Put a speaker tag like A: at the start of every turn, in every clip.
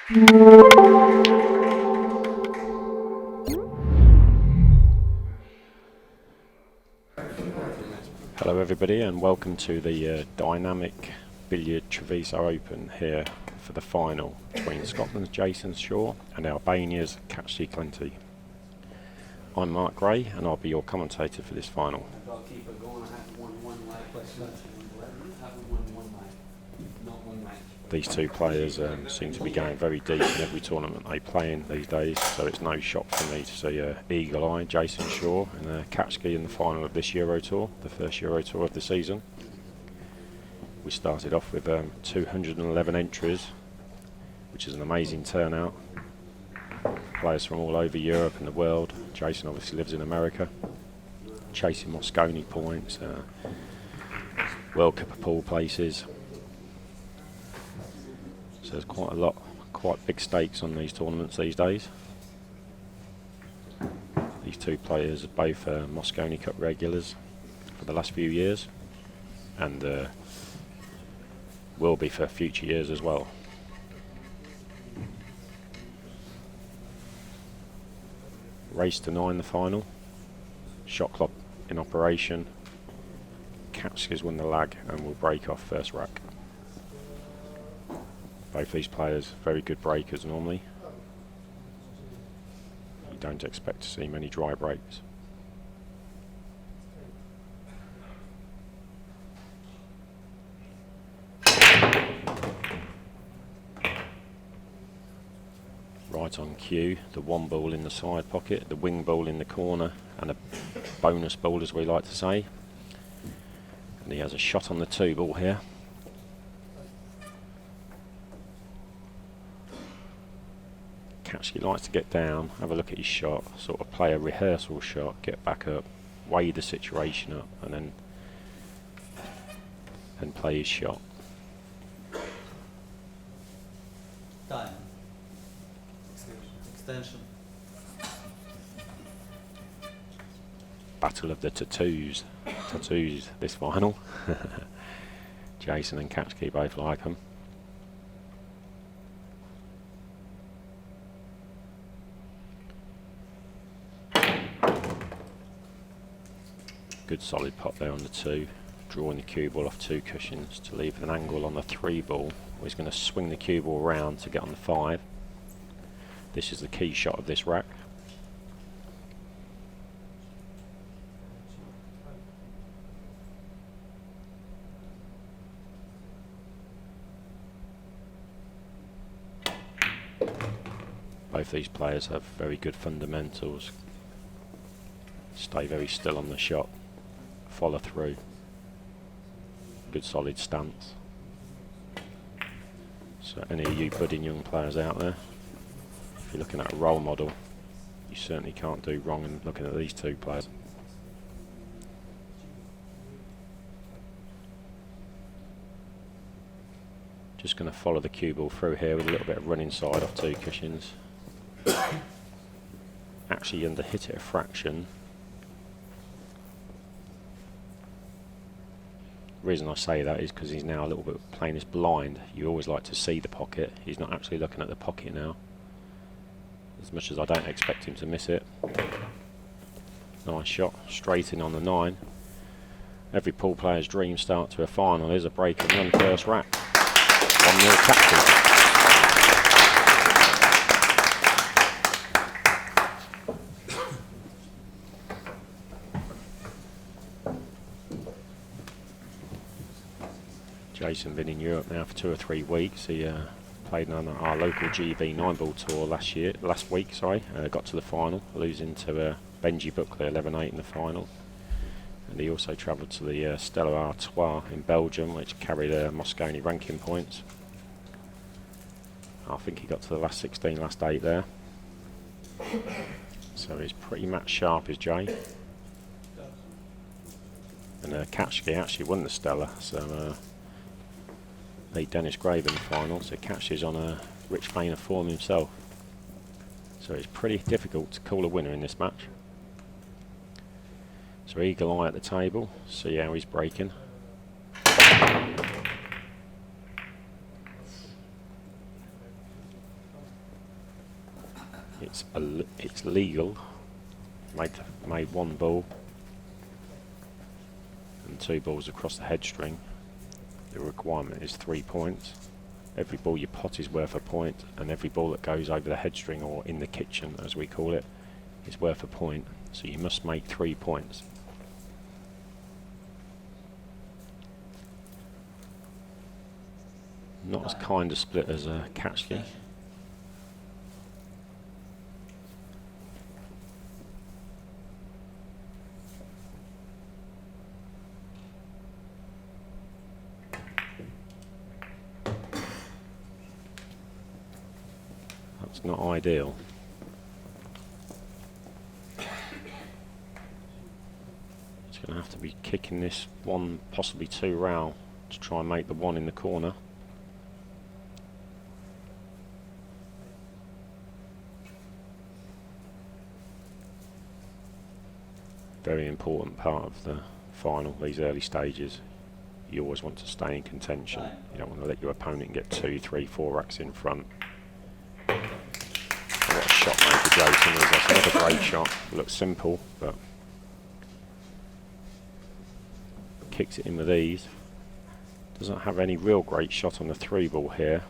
A: Hello everybody and welcome to the dynamic billiard Treviso Open here for the final between Scotland's Jayson and Albania's Kaci Eklent. I'm Mark Gray and I'll be your commentator for this final. These two players seem to be going very deep in every tournament they play in these days, so it's no shock for me to see Eagle Eye, Jayson and Kaci in the final of this Eurotour, the first Eurotour of the season. We started off with 211 entries, which is an amazing turnout. Players from all over Europe and the world. Jayson obviously lives in America, chasing Mosconi points, World Cup of pool places. So there's quite a lot, quite big stakes on these tournaments these days. These two players are both Mosconi Cup regulars for the last few years and will be for future years as well. Race to 9 the final. Shot clock in operation. Kaci has won the lag and will break off first rack. Both these players very good breakers normally. You don't expect to see many dry breaks. Right on cue, the one ball in the side pocket, the wing ball in the corner and a bonus ball as we like to say. And he has a shot on the 2 ball here. Kaci likes to get down, have a look at his shot, sort of play a rehearsal shot, get back up, weigh the situation up and then play his shot.
B: Time. Extension.
A: Battle of the tattoos this final. Jayson and Kaci both like them. Good solid pot there on the 2, drawing the cue ball off 2 cushions to leave an angle on the 3 ball. He's going to swing the cue ball round to get on the 5. This is the key shot of this rack. Both these players have very good fundamentals. Stay very still on the shot. Follow through. Good solid stance. So any of you budding young players out there, if you're looking at a role model, you certainly can't do wrong in looking at these two players. Just going to follow the cue ball through here with a little bit of running side off 2 cushions. Actually under hit it a fraction. The reason I say that is because he's now a little bit playing this blind. You always like to see the pocket. He's not actually looking at the pocket now. As much as I don't expect him to miss it. Nice shot, straight in on the 9. Every pool player's dream start to a final is a break and run first rack. 1-0 Kaci. Jayson been in Europe now for 2 or 3 weeks. He played on our local GB 9-ball tour last week. Got to the final, losing to Benji Buckley 11-8 in the final. And he also travelled to the Stella Artois in Belgium, which carried Mosconi ranking points. I think he got to the last 16, last 8 there. So he's pretty match sharp, is Jay. And Kaci actually won the Stella, so beat Dennis Grave in the final, so Kaci's on a rich vein of form himself. So it's pretty difficult to call a winner in this match. So Eagle Eye at the table, see how he's breaking. It's legal. Made 1 ball and 2 balls across the head string. The requirement is 3 points. Every ball you pot is worth a point, and every ball that goes over the head string, or in the kitchen as we call it, is worth a point. So you must make 3 points. Not as kind a split as a Kaci. That's not ideal. It's going to have to be kicking this 1, possibly 2 row to try and make the 1 in the corner. Very important part of the final, these early stages. You always want to stay in contention. You don't want to let your opponent get 2, 3, 4 racks in front. What a shot maker Jayson is. That's another great shot. Looks simple, but kicks it in with ease. Doesn't have any real great shot on the 3 ball here.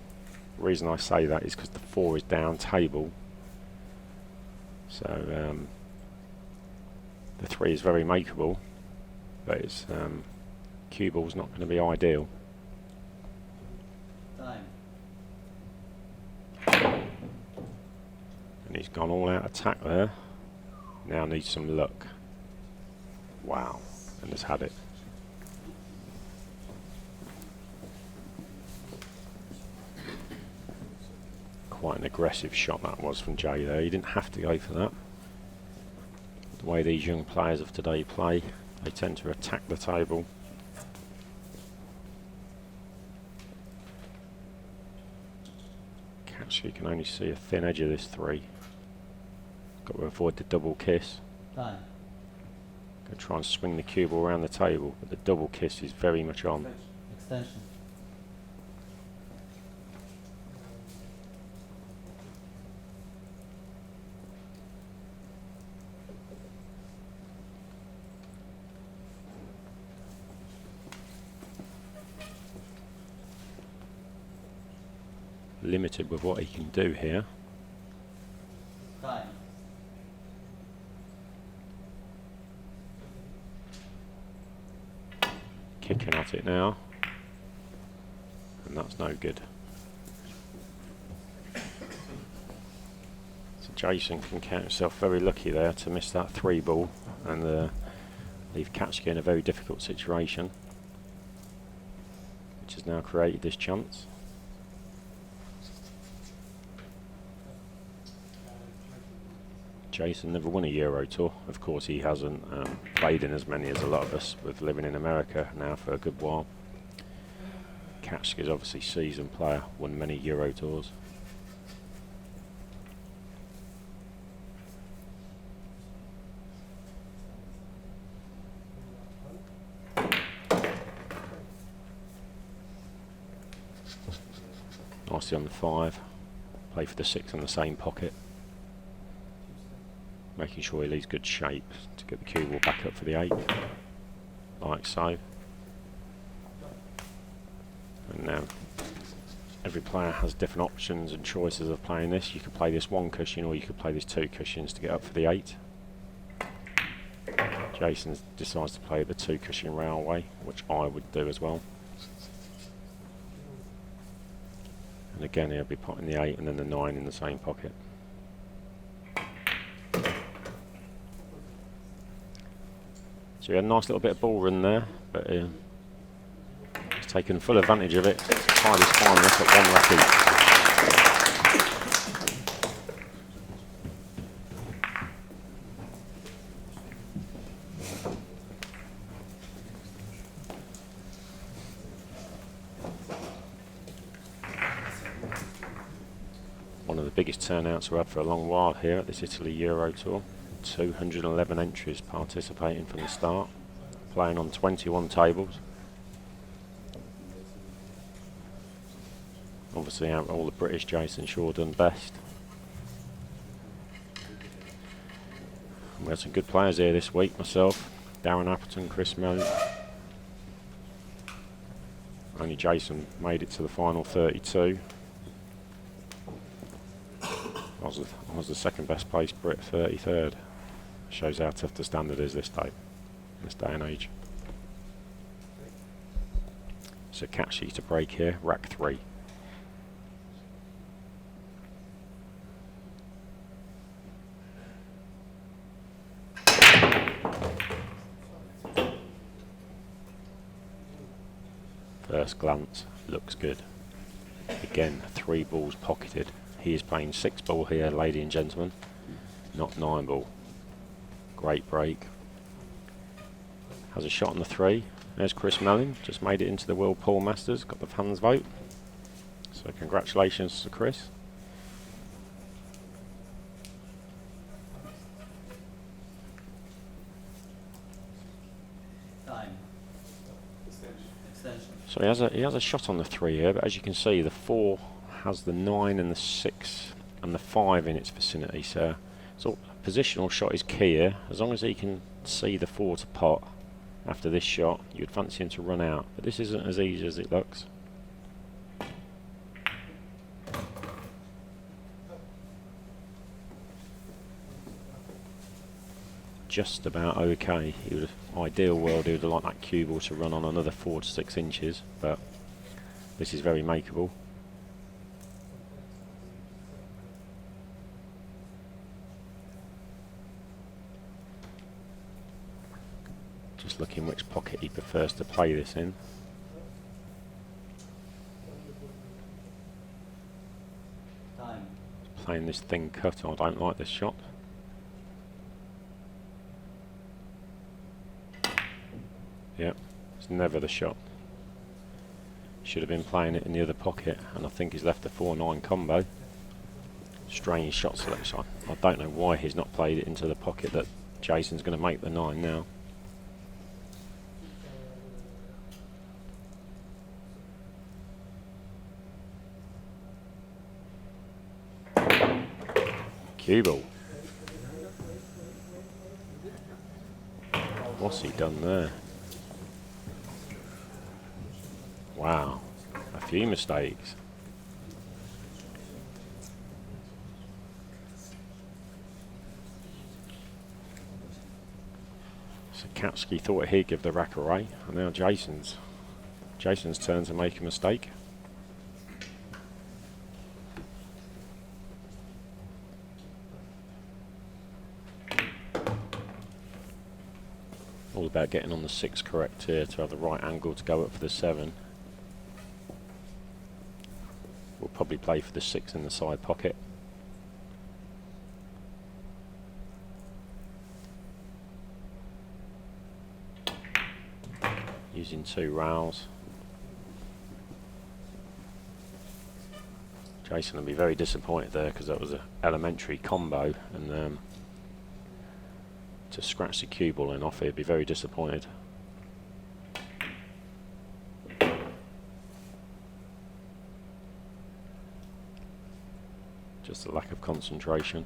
A: The reason I say that is because the 4 is down table. So the 3 is very makeable, but its cue ball's not going to be ideal.
B: Time.
A: And he's gone all out attack there. Now needs some luck. Wow, and has had it. Quite an aggressive shot that was from Jay there. He didn't have to go for that. The way these young players of today play, they tend to attack the table. Kaci can only see a thin edge of this 3. Got to avoid the double kiss.
B: Time.
A: Going to try and swing the cue ball around the table, but the double kiss is very much on.
B: Extension.
A: Limited with what he can do here.
B: Time.
A: Kicking at it now, and that's no good. So Jayson can count himself very lucky there to miss that 3 ball and leave Kaci in a very difficult situation, which has now created this chance. Jayson never won a Eurotour. Of course he hasn't played in as many as a lot of us, with living in America now for a good while. Kaci is obviously a seasoned player, won many Eurotours. Nicely on the 5, play for the 6 in the same pocket. Making sure he leaves good shape to get the cue ball back up for the 8, like so. And now every player has different options and choices of playing this. You could play this 1 cushion, or you could play this 2 cushions to get up for the 8. Jayson decides to play the 2 cushion railway, which I would do as well. And again he'll be putting the 8 and then the 9 in the same pocket. So he had a nice little bit of ball run there, but he's taken full advantage of it. Tied his final up at 1 rack each. One of the biggest turnouts we've had for a long while here at this Italy Eurotour. 211 entries participating from the start, playing on 21 tables. Obviously out of all the British, Jayson sure done best. We had some good players here this week. Myself, Darren Appleton, Chris Mellon. Only Jayson made it to the final 32. I was the second best placed Brit, 33rd. Shows how tough the standard is this day and age. So Kaci to break here, rack 3. First glance, looks good. Again, 3 balls pocketed. He is playing 6 ball here, ladies and gentlemen, not 9 ball. Great break. Has a shot on the 3. There's Chris Mellon, just made it into the Whirlpool Masters, got the fans vote. So congratulations to Chris.
B: Time. Extension.
A: So he has a shot on the 3 here, but as you can see, the 4 has the 9 and the 6 and the 5 in its vicinity. So positional shot is key here. As long as he can see the 4 to pot after this shot, you'd fancy him to run out. But this isn't as easy as it looks. Just about okay. Ideal world, he would have liked that cue ball to run on another 4 to 6 inches, but this is very makeable. Just looking which pocket he prefers to play this in.
B: Time.
A: Playing this thin cut, I don't like this shot. Yep, it's never the shot. Should have been playing it in the other pocket, and I think he's left the 4-9 combo. Strange shot selection. I don't know why he's not played it into the pocket that Jayson's going to make the 9 now. Cue ball. What's he done there? Wow, a few mistakes. So Kaci thought he'd give the rack away, and now Jayson's turn to make a mistake. All about getting on the 6 correct here to have the right angle to go up for the 7. We'll probably play for the 6 in the side pocket. Using 2 rails. Jayson will be very disappointed there because that was an elementary combo, and to scratch the cue ball in off, he'd be very disappointed. Just a lack of concentration.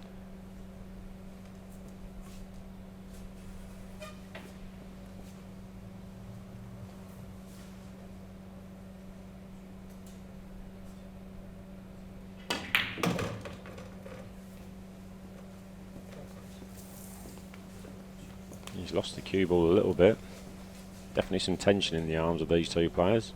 A: He's lost the cue ball a little bit. Definitely some tension in the arms of these 2 players.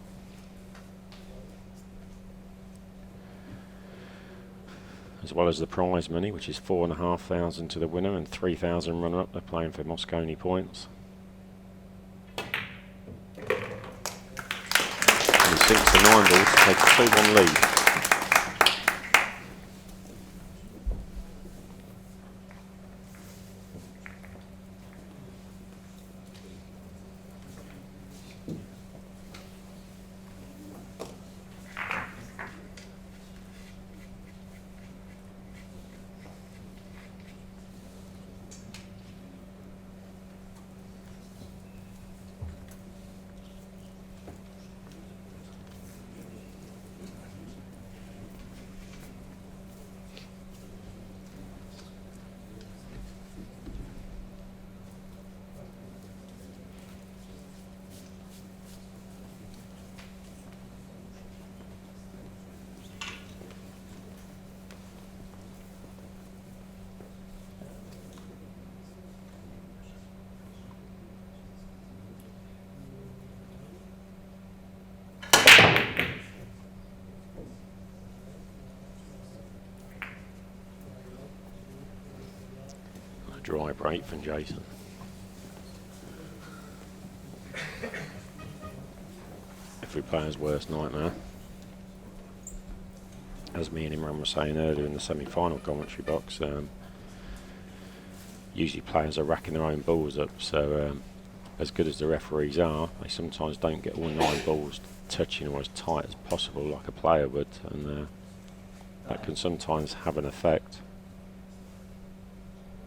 A: As well as the prize money, which is 4,500 to the winner and 3,000 runner-up. They're playing for Moscone points. And he sinks the 9 ball to take a 2-1 lead. dry break from Jayson. Every player's worst nightmare. As me and Imran were saying earlier in the semi-final commentary box, usually players are racking their own balls up, so as good as the referees are, they sometimes don't get all 9 balls touching or as tight as possible like a player would, and that can sometimes have an effect.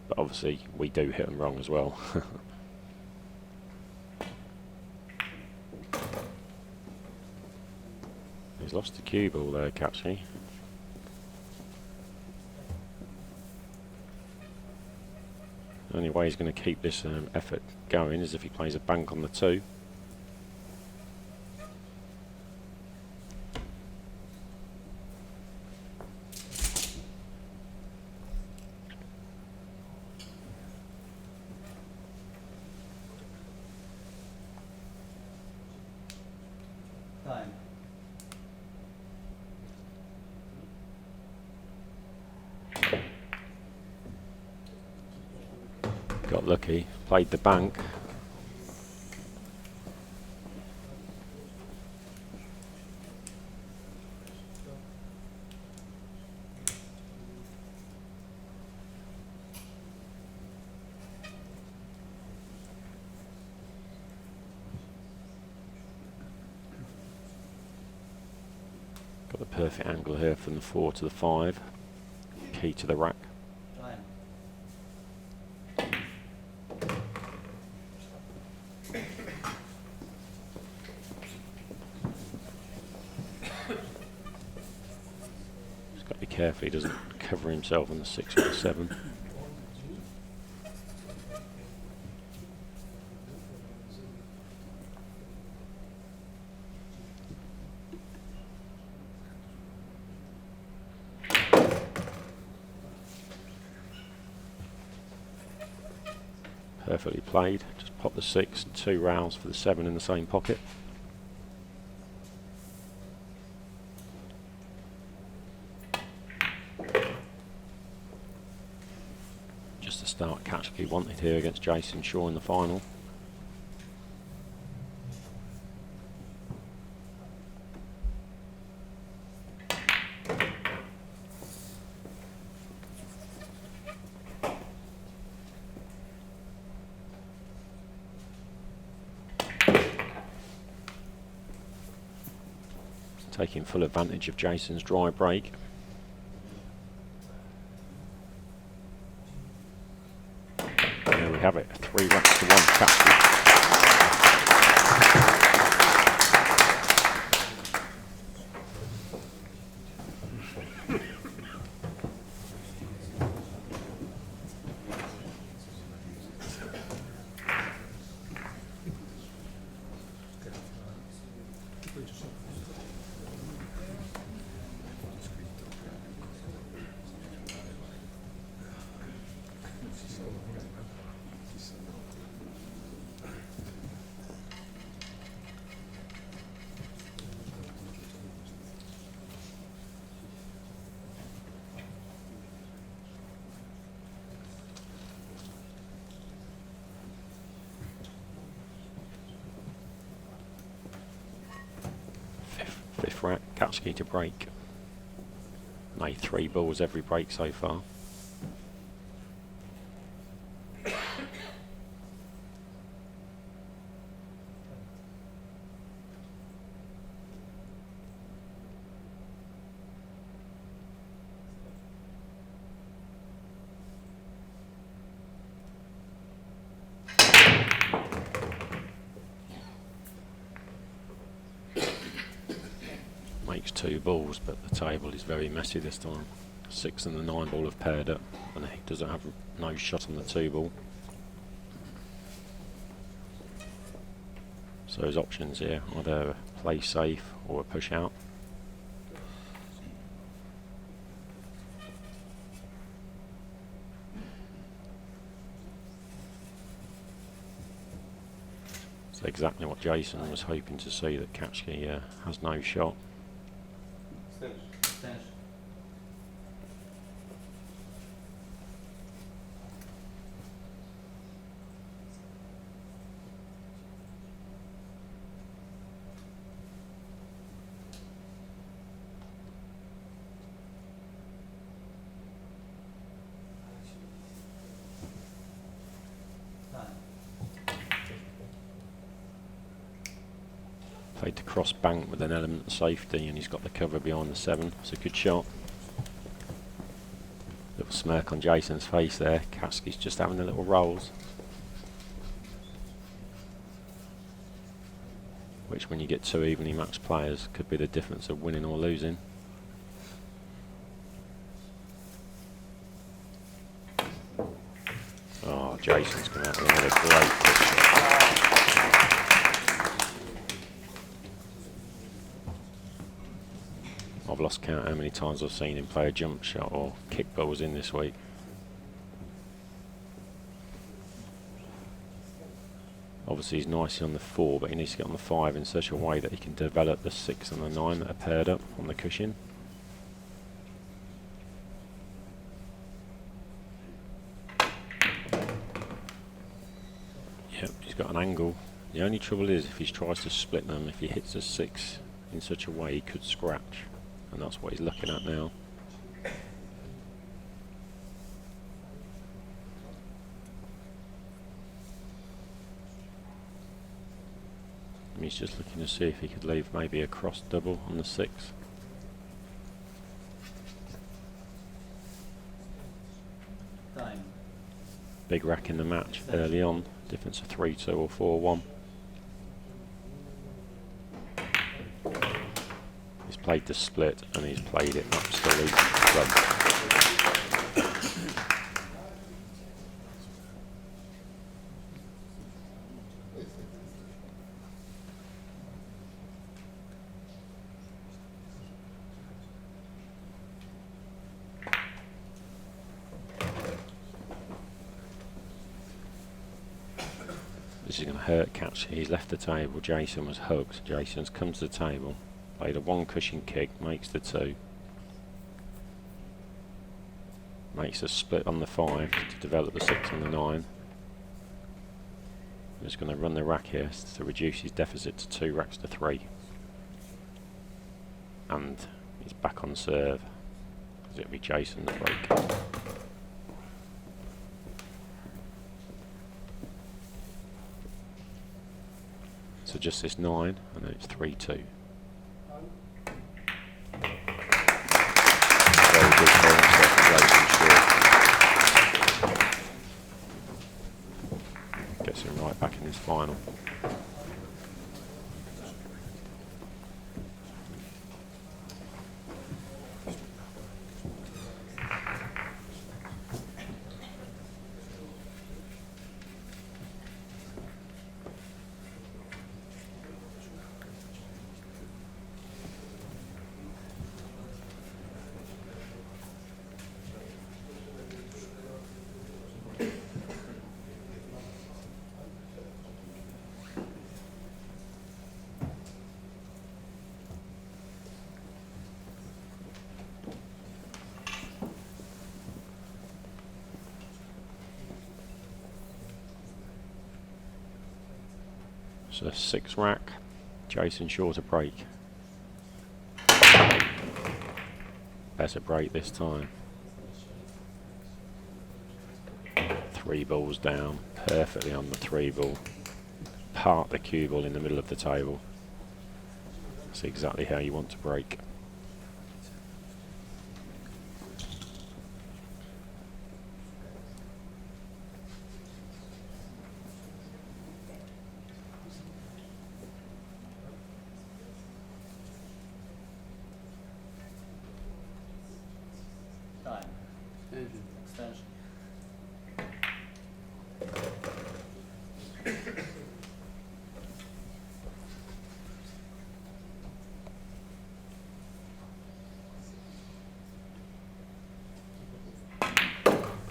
A: But obviously we do hit them wrong as well. He's lost the cue ball there, Kaci. The only way he's going to keep this effort going is if he plays a bank on the 2.
B: Time.
A: Got lucky, played the bank. Got the perfect angle here from the 4 to the 5. Key to the rack.
B: Time.
A: Just got to be careful he doesn't cover himself on the 6 or the 7. Perfectly played. Just pop the 6 and 2 rounds for the 7 in the same pocket. Just the start Kaci wanted here against Jayson Shaw in the final. Taking full advantage of Jayson's dry break. There we have it, 3 racks to 1 Kaci. Fifth rack, Kaci to break. Made 3 balls every break so far. Makes 2 balls, but the table is very messy this time. 6 and the 9 ball have paired up, and he doesn't have no shot on the 2 ball. So his options here, either play safe or a push out. It's exactly what Jayson was hoping to see, that Kaci has no shot.
B: Extension.
A: Played to cross bank with an element of safety, and he's got the cover behind the 7. It's a good shot. Little smirk on Jayson's face there. Kaci's just having the little rolls. Which, when you get 2 evenly matched players, could be the difference of winning or losing. Oh, Jayson's come out with another great pitch shot. I've lost count how many times I've seen him play a jump shot or kick balls in this week. Obviously he's nicely on the 4, but he needs to get on the 5 in such a way that he can develop the 6 and the 9 that are paired up on the cushion. Yep, he's got an angle. The only trouble is if he tries to split them, if he hits a 6 in such a way, he could scratch. And that's what he's looking at now. And he's just looking to see if he could leave maybe a cross double on the 6.
B: Time.
A: Big rack in the match early on. Difference of 3-2 or 4-1. He's played the split and he's played it absolutely great. This is going to hurt Kaci. He's left the table. Jayson was hugged. Jayson's come to the table. Played a 1 cushion kick, makes the 2. Makes a split on the 5 to develop the 6 and the 9. I'm just going to run the rack here to reduce his deficit to 2 racks to 3. And he's back on serve, because it'll be Jayson to break. So just this 9, and then it's 3-2. Very good form set from Jayson Shaw. Gets him right back in his final. So 6 rack, Jayson Shaw to break. Better break this time. 3 balls down, perfectly on the 3 ball. Part the cue ball in the middle of the table. That's exactly how you want to break.
B: Time. Extension.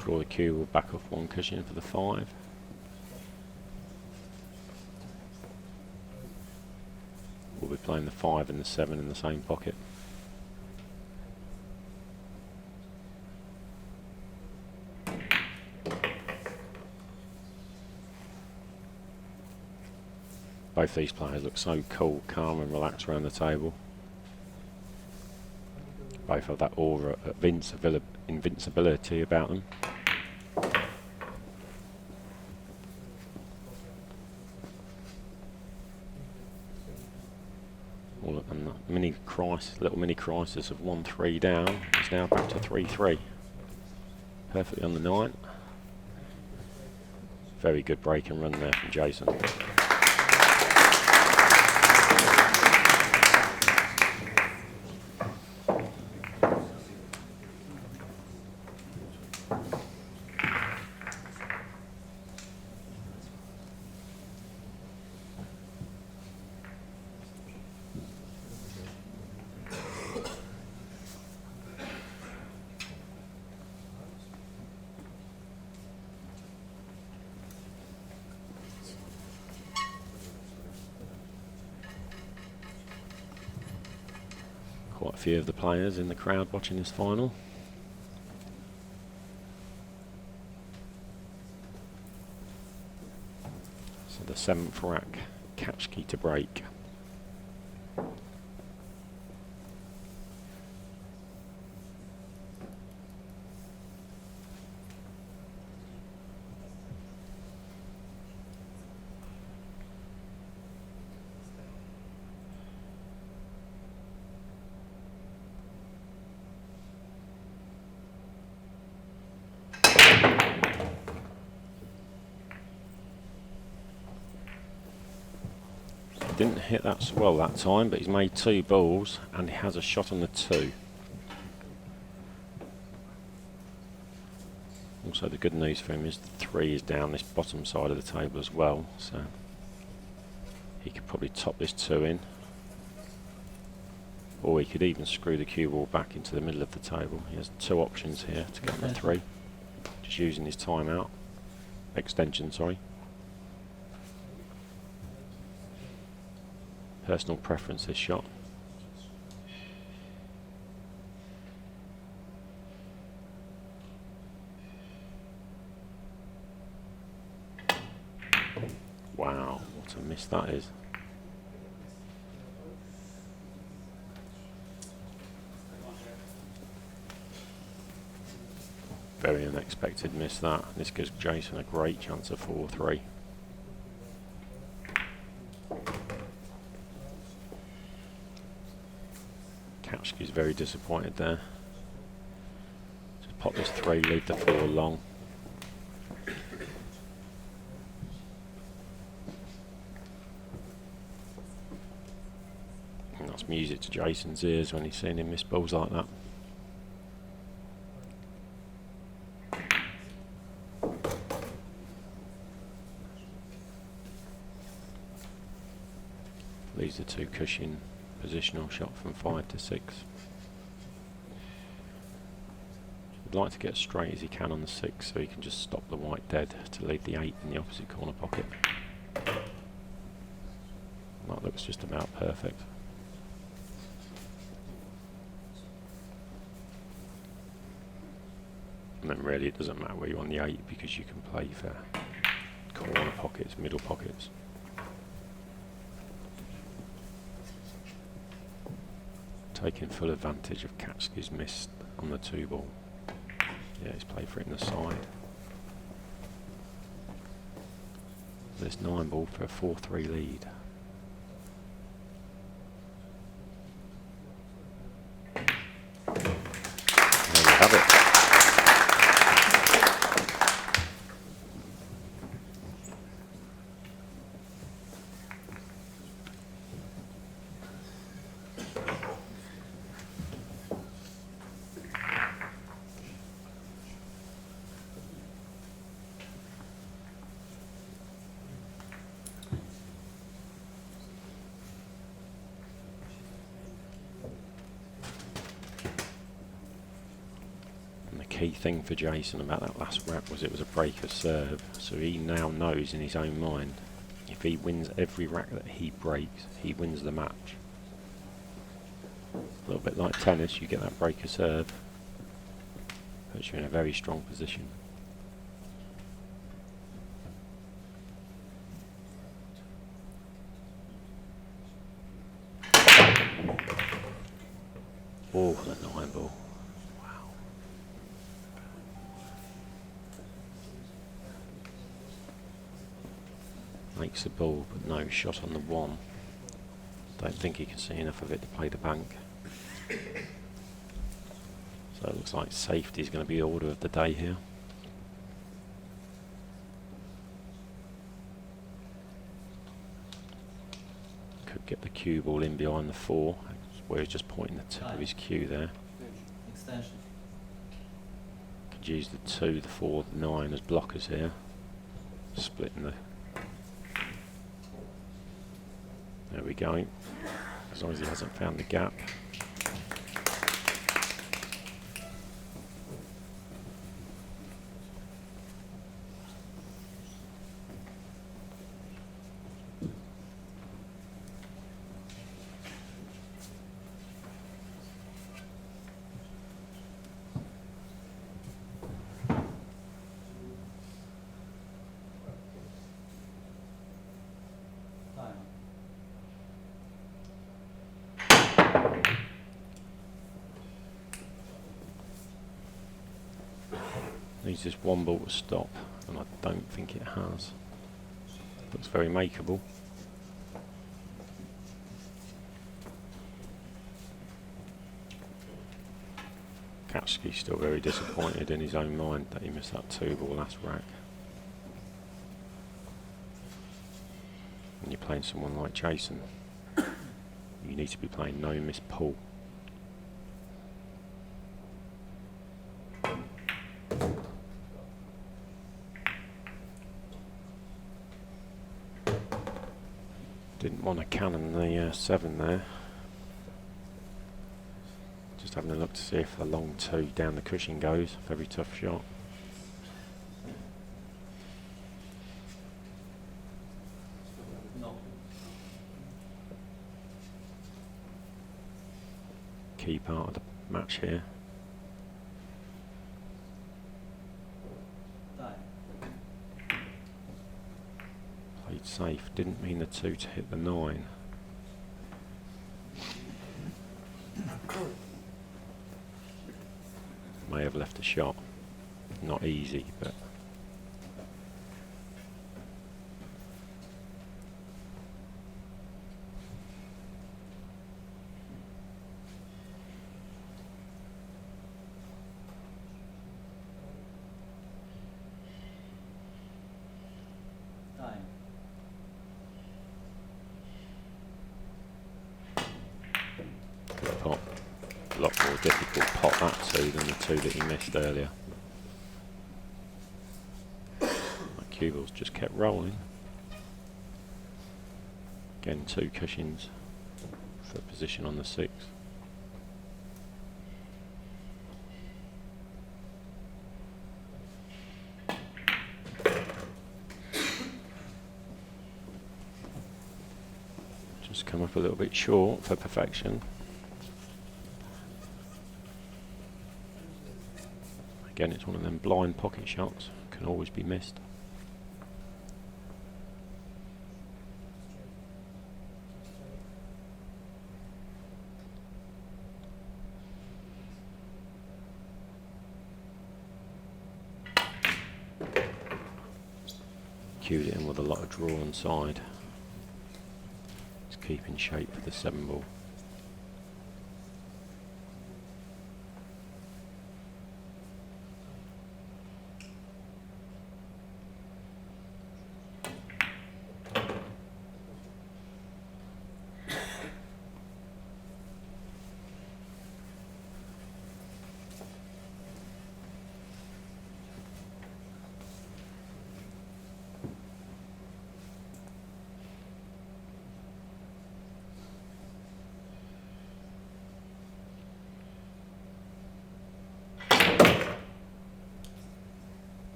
A: Draw the cue, we'll back off 1 cushion for the 5. We'll be playing the 5 and the 7 in the same pocket. Both these players look so cool, calm and relaxed around the table. Both have that aura of invincibility about them. little mini crisis of 1-3 down. He's now back to 3-3. Perfectly on the 9. Very good break and run there from Jayson. Quite a few of the players in the crowd watching this final. So the 7th rack, Kaci to break. Didn't hit that so well that time, but he's made 2 balls and he has a shot on the 2. Also the good news for him is the 3 is down this bottom side of the table as well, so he could probably top this 2 in, or he could even screw the cue ball back into the middle of the table. He has 2 options here to get on the 3, just using his timeout extension, sorry. Personal preference, this shot. Wow, what a miss that is. Very unexpected miss that. This gives Jayson a great chance of 4-3. Kaci's very disappointed there. Just pop this 3, leave the 4 long. And that's music to Jayson's ears when he's seeing him miss balls like that. Leaves the 2 cushion positional shot from 5 to 6. Would like to get as straight as he can on the 6 so he can just stop the white dead to leave the 8 in the opposite corner pocket. That looks just about perfect. And then really it doesn't matter where you're on the 8 because you can play for corner pockets, middle pockets. Taking full advantage of Kaci's miss on the 2 ball. Yeah, he's played for it in the side. This 9 ball for a 4-3 lead. There you have it. Key thing for Jayson about that last rack was it was a breaker serve, so he now knows in his own mind if he wins every rack that he breaks, he wins the match. A little bit like tennis, you get that breaker serve, puts you in a very strong position. Oh, the 9 ball. Makes the ball, but no shot on the 1. Don't think he can see enough of it to play the bank. So it looks like safety is going to be the order of the day here. Could get the cue ball in behind the 4, where he's just pointing the tip of his cue there.
B: Extension.
A: Could use the 2, the 4, the 9 as blockers here. Splitting the... There we go. As long as he hasn't found the gap. Needs just one ball to stop, and I don't think it has. Looks very makeable. Kaci's still very disappointed in his own mind that he missed that 2-ball last rack. When you're playing someone like Jayson, you need to be playing no miss pull. Didn't want to cannon the 7 there. Just having a look to see if the long 2 down the cushion goes. Very tough shot.
B: No.
A: Key part of the match here. Played safe, didn't mean the 2 to hit the 9. May have left a shot. Not easy, but
B: Time.
A: good pot. A lot more difficult pot that 2 than the 2 that he missed earlier. My cue ball's just kept rolling. Again, 2 cushions for position on the 6. Just come up a little bit short for perfection. Again, it's one of them blind pocket shots, can always be missed. Cued it in with a lot of draw on side. It's keeping shape for the 7-ball.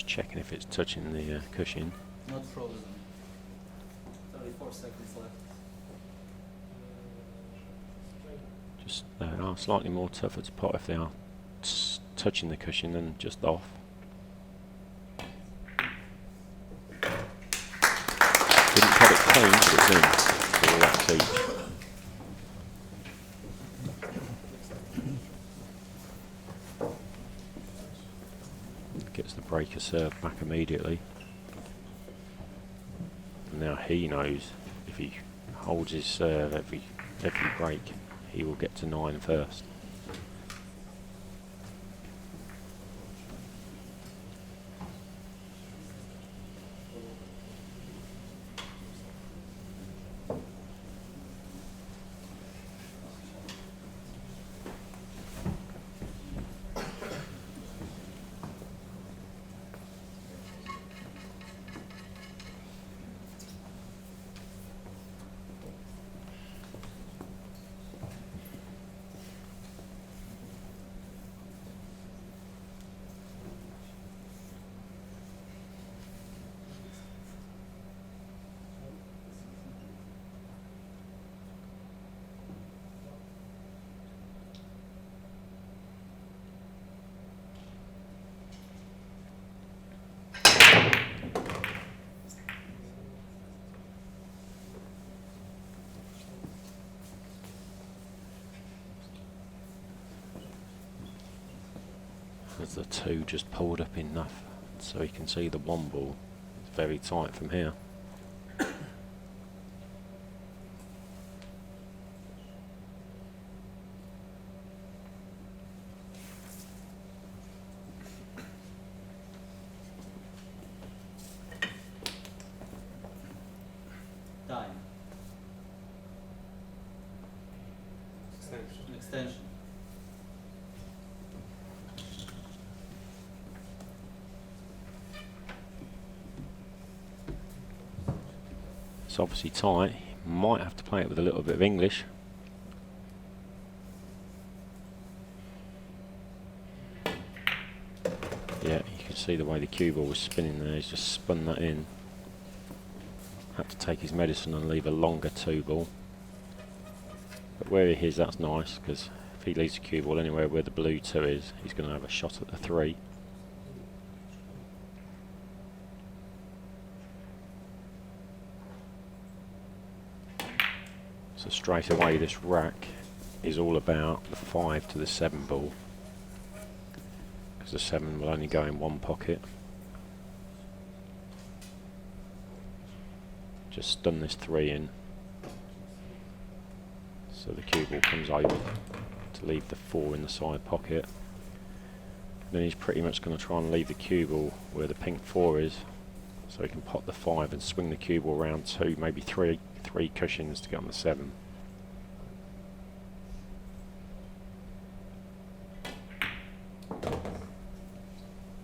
A: Checking if it's touching the cushion.
B: Not frozen. 34 seconds left.
A: Just they are slightly more tougher to pot if they are touching the cushion than just off. Didn't cut it clean, but it's in. So that's each. Gets the break a serve back immediately. And now he knows if he holds his serve every break, he will get to 9 first. As the 2 just pulled up enough so he can see the 1 ball. It's very tight from here.
B: Time. Extension.
A: It's obviously tight. Might have to play it with a little bit of English. Yeah, you can see the way the cue ball was spinning there. He's just spun that in. Had to take his medicine and leave a longer 2 ball. But where he is, that's nice, because if he leaves the cue ball anywhere where the blue 2 is, he's going to have a shot at the 3. So straight away this rack is all about the 5 to the 7 ball, because the 7 will only go in one pocket. Just stun this 3 in, so the cue ball comes over to leave the 4 in the side pocket. Then he's pretty much going to try and leave the cue ball where the pink 4 is, so he can pot the 5 and swing the cue ball around 2, maybe 3 cushions to get on the 7.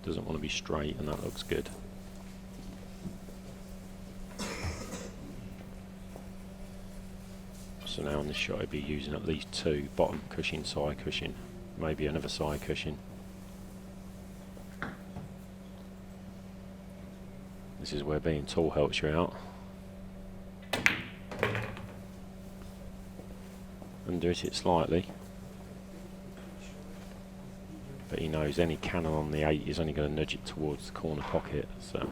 A: Doesn't want to be straight, and that looks good. So now on this shot I'd be using at least 2 bottom cushion, side cushion, maybe another side cushion. This is where being tall helps you out. Underhit it slightly, but he knows any cannon on the 8 is only going to nudge it towards the corner pocket, so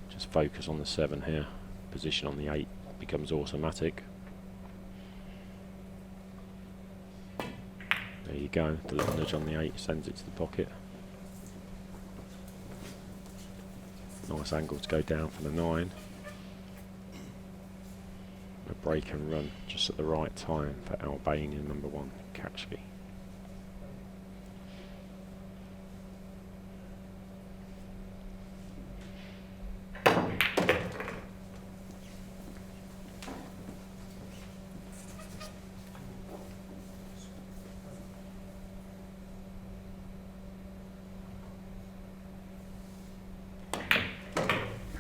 A: just focus on the 7 here. Position on the 8 becomes automatic. There you go, the little nudge on the 8 sends it to the pocket. Nice angle to go down for the 9. A break and run just at the right time for Albanian number 1, Kaci.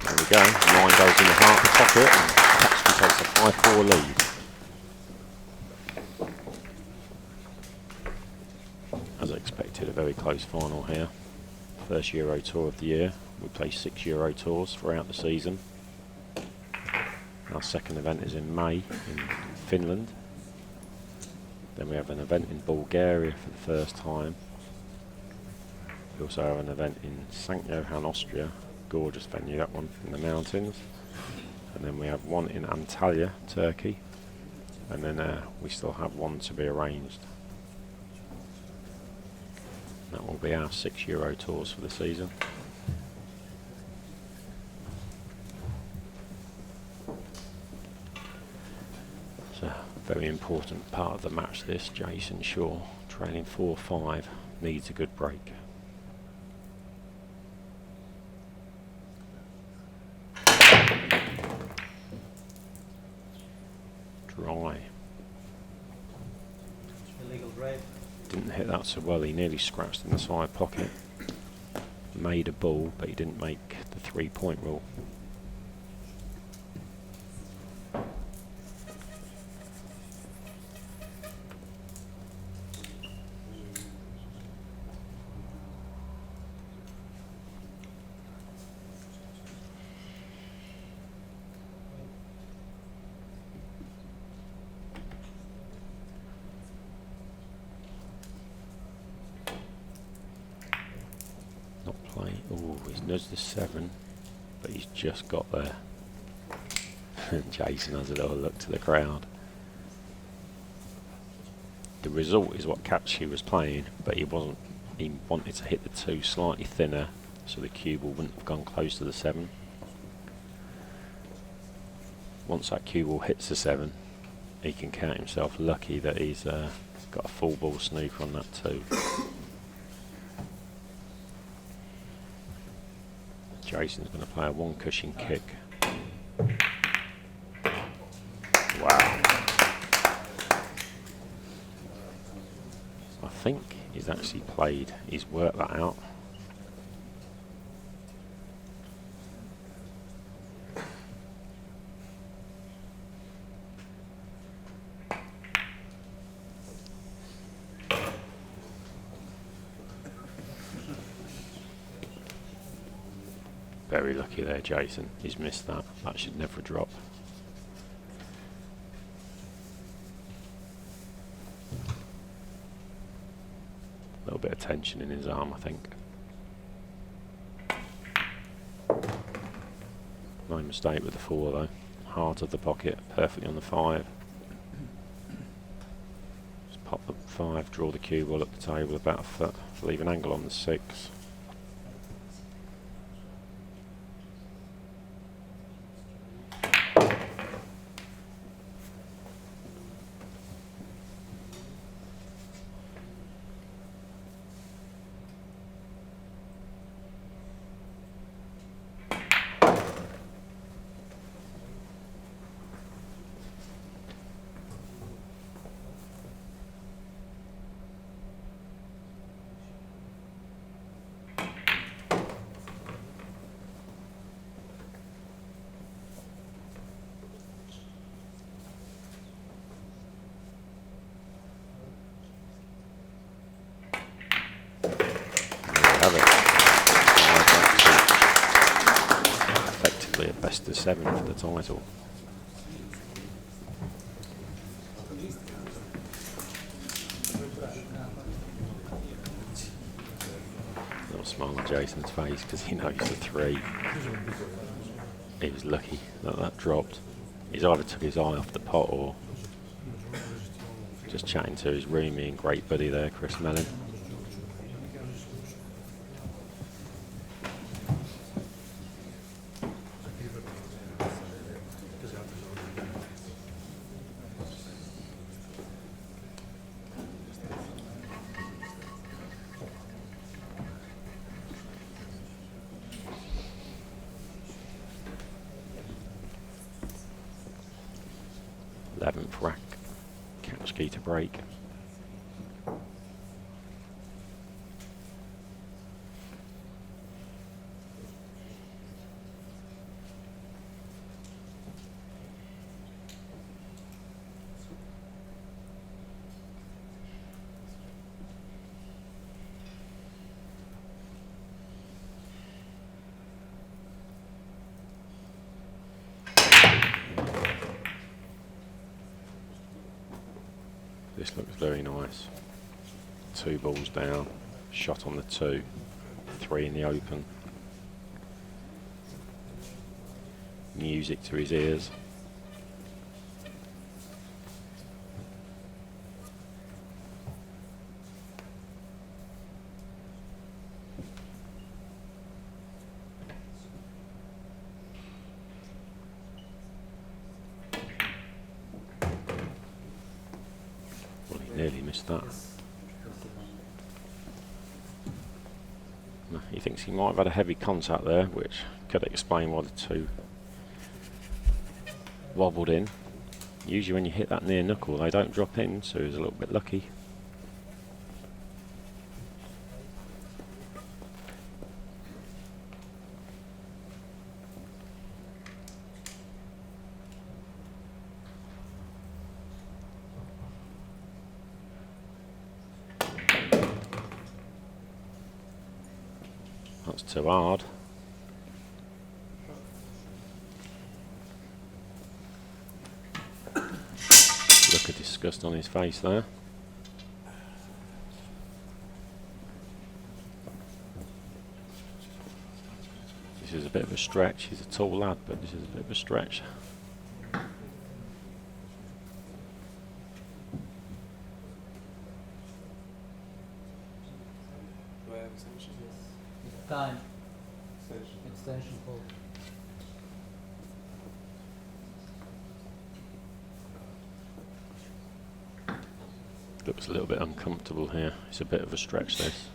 A: There we go, 9 goes in the heart of the pocket, and Kaci takes a 5-4 lead. As expected, a very close final here. First Euro Tour of the year. We play 6 Euro Tours throughout the season. Our second event is in May in Finland. Then we have an event in Bulgaria for the first time. We also have an event in St. Johann, Austria. Gorgeous venue, that one, in the mountains. And then we have one in Antalya, Turkey. And then we still have one to be arranged. That will be our 6 Euro Tours for the season. It's a very important part of the match, this. Jayson Shaw, trailing 4-5, needs a good break. Dry.
B: Illegal drive.
A: Didn't hit that so well, he nearly scratched in the side pocket. Made a ball, but he didn't make the 3-point rule. Oh, he's nudged the 7, but he's just got there. And Jayson has a little look to the crowd. The result is what Kaci was playing, but he wasn't. He wanted to hit the 2 slightly thinner, so the cue ball wouldn't have gone close to the 7. Once that cue ball hits the 7, he can count himself lucky that he's got a full ball snooker on that 2. Jayson's going to play a 1 cushion kick. Wow. I think he's actually played, he's worked that out. Very lucky there, Jayson. He's missed that. That should never drop. A little bit of tension in his arm, I think. No mistake with the 4 though. Heart of the pocket, perfectly on the 5. Just pop the 5, draw the cue ball up the table about a foot, leave an angle on the 6. Effectively a best of 7 for the title. Little smile on Jayson's face because he knows the 3. He was lucky that that dropped. He's either took his eye off the pot or just chatting to his roomie and great buddy there, Chris Mellon. Rack, Kaci to break. This looks very nice. 2 balls down, shot on the 2, 3 in the open. Music to his ears. Nearly missed that.
B: Yes.
A: No, he thinks he might have had a heavy contact there, which could explain why the two wobbled in. Usually when you hit that near knuckle they don't drop in, so he was a little bit lucky. That's too hard. Look of disgust on his face there. This is a bit of a stretch. He's a tall lad, but this is a bit of a stretch.
B: Time. Extension hold.
A: Looks a little bit uncomfortable here. It's a bit of a stretch, this.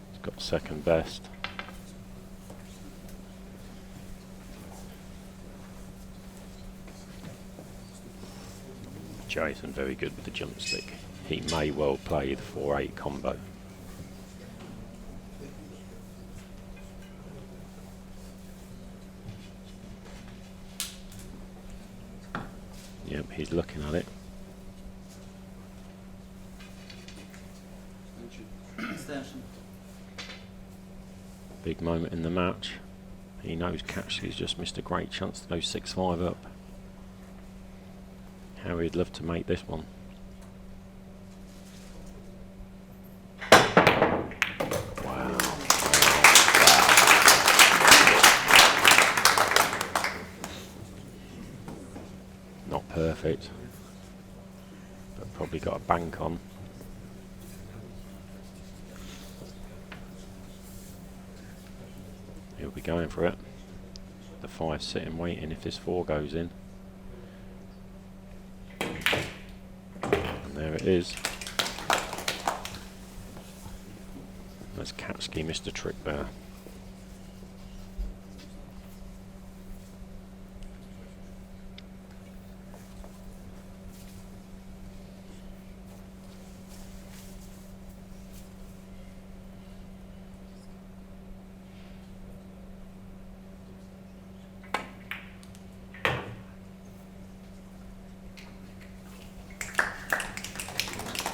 A: It's got second best. Jayson very good with the jump stick. He may well play the 4-8 combo. Yep, he's looking at it.
B: Extension.
A: Big moment in the match. He knows Kaci's just missed a great chance to go 6-5 up. How he'd love to make this one. Wow. Not perfect, but probably got a bank on. He'll be going for it. The 5 sitting waiting if this 4 goes in. And there it is. That's Kaci missed a trick there.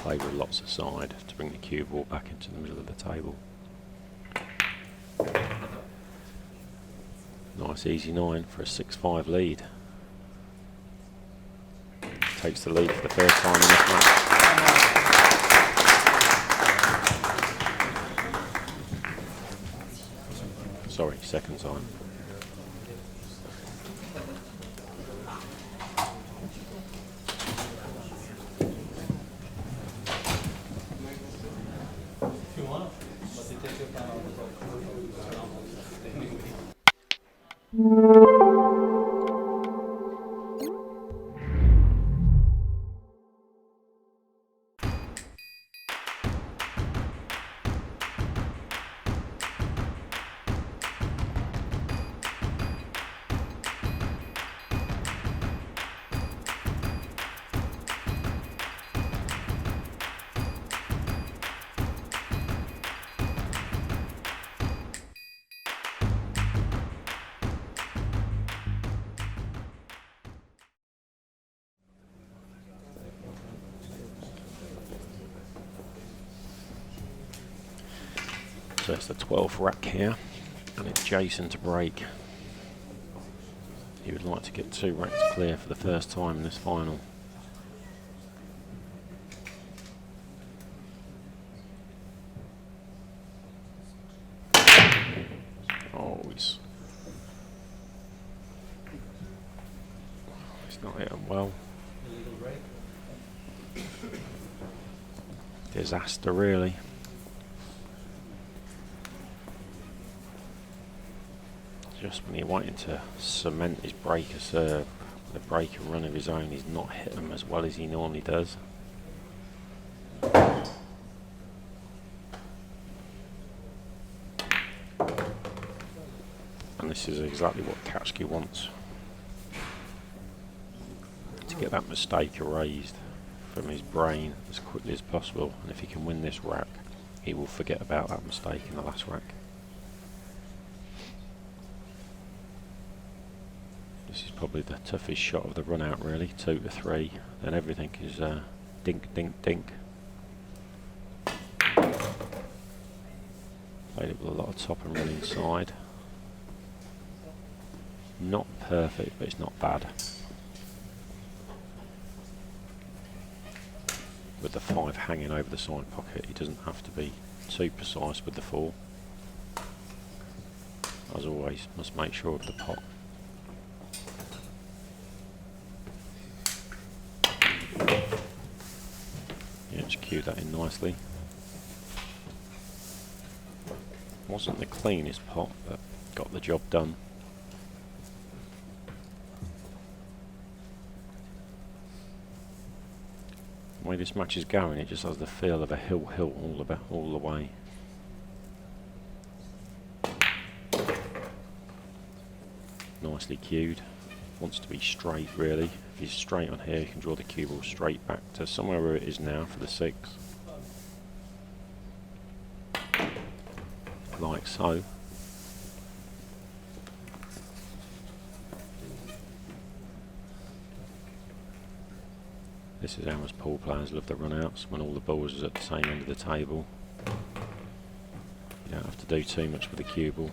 A: Play with lots aside to bring the cue ball back into the middle of the table. Nice easy 9 for a 6-5 lead. Takes the lead for the first time in this match. Sorry, second time. So it's the 12th rack here, and it's Jayson to break. He would like to get 2 racks clear for the first time in this final. Oh, he's not hitting well. Disaster, really. Just when you're waiting to cement his breaker serve, the breaker run of his own, he's not hit them as well as he normally does. And this is exactly what Kaci wants. To get that mistake erased from his brain as quickly as possible, and if he can win this rack, he will forget about that mistake in the last rack. This is probably the toughest shot of the run out really, 2 to 3, then everything is dink dink dink. Played it with a lot of top and run inside. Not perfect, but it's not bad. With the 5 hanging over the side pocket, he doesn't have to be too precise with the 4. As always, must make sure of the pot. Yeah, just cue that in nicely. Wasn't the cleanest pot, but got the job done. The way this match is going, it just has the feel of a hill all the way. Nicely cued. Wants to be straight really. If he's straight on here, you can draw the cue ball straight back to somewhere where it is now for the 6. Like so. This is how us pool players love the run-outs, when all the balls are at the same end of the table. You don't have to do too much with the cue ball.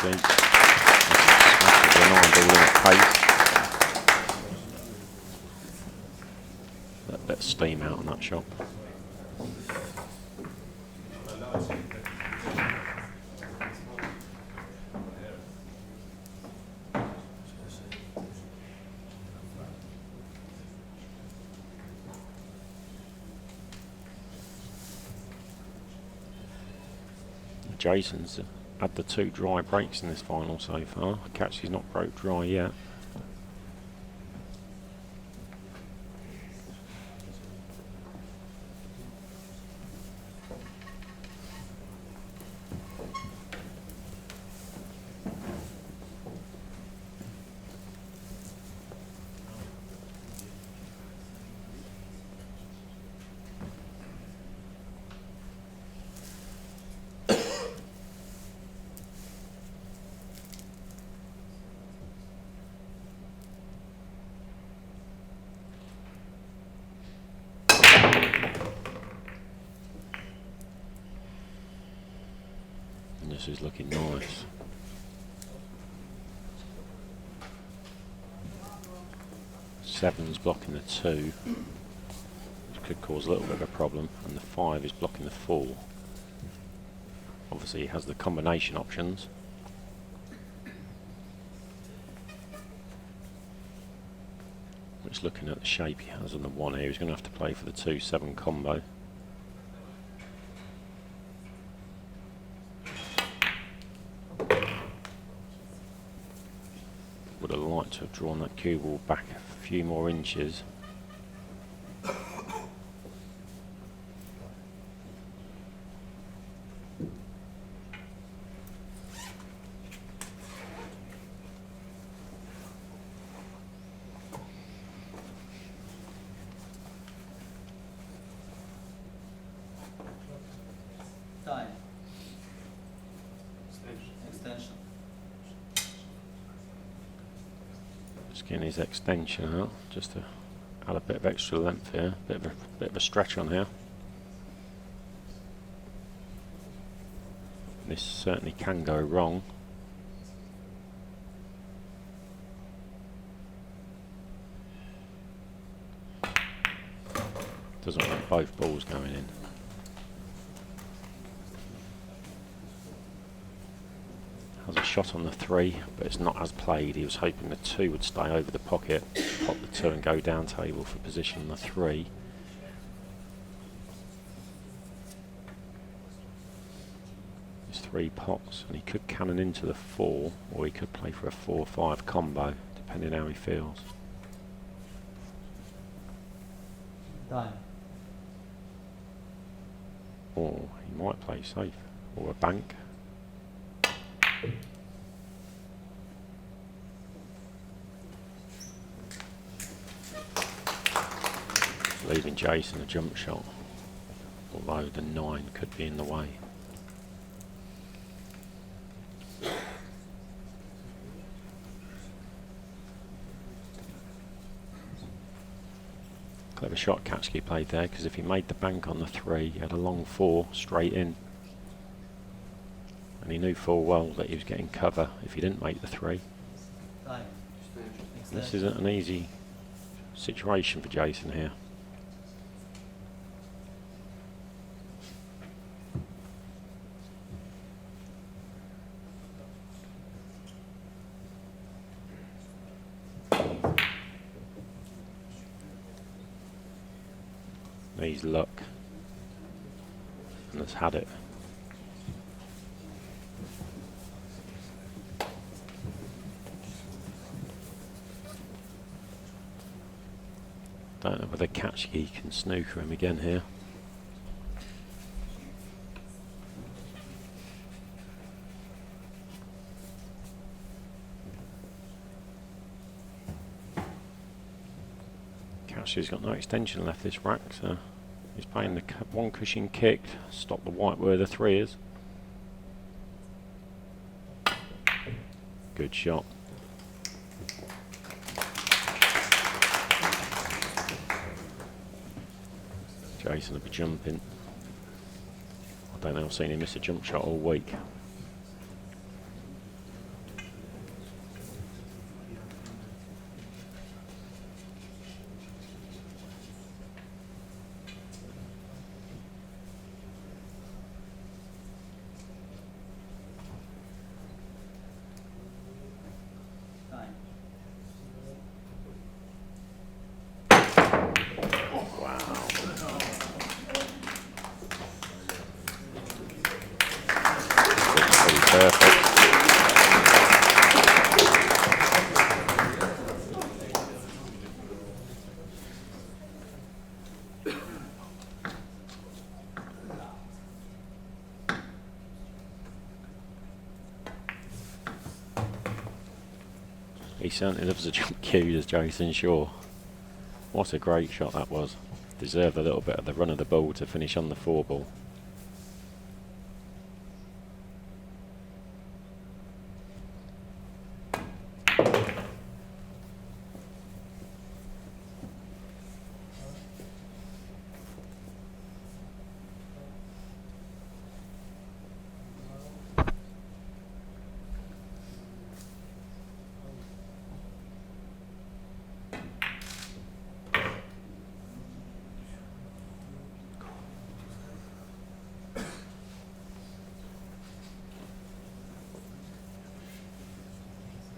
A: Let a bit of steam out on that shot. Jayson's had the 2 dry breaks in this final so far. Kaci's not broke dry yet. This is looking nice. Seven's blocking the 2, which could cause a little bit of a problem, and the 5 is blocking the 4. Obviously he has the combination options. Just looking at the shape he has on the 1 here, he's going to have to play for the 2-7 combo. Would have liked to have drawn that cue ball back a few more inches.
B: Time. Extension.
A: Just getting his extension out, just to add a bit of extra length here, bit of a stretch on here. This certainly can go wrong. Doesn't want both balls going in. Has a shot on the 3, but it's not as played. He was hoping the 2 would stay over the pocket, pop the 2 and go down table for position on the 3. There's 3 pots, and he could cannon into the 4, or he could play for a 4-5 combo, depending how he feels.
B: Time.
A: Or he might play safe, or a bank. Leaving Jayson a jump shot, although the 9 could be in the way. Clever shot Kaci played there, because if he made the bank on the 3, he had a long 4 straight in. And he knew full well that he was getting cover if he didn't make the 3.
B: Time.
A: This isn't an easy situation for Jayson here. Needs luck, and has had it. Don't know whether Kaci can snooker him again here. Kaci's got no extension left this rack, so he's playing the 1 cushion kicked, stop the white where the 3 is. Good shot. Jayson will be jumping. I don't know, I've seen him miss a jump shot all week.
B: Time.
A: Perfect. He certainly loves a jump cue, does Jayson, sure. What a great shot that was. Deserved a little bit of the run of the ball to finish on the 4 ball.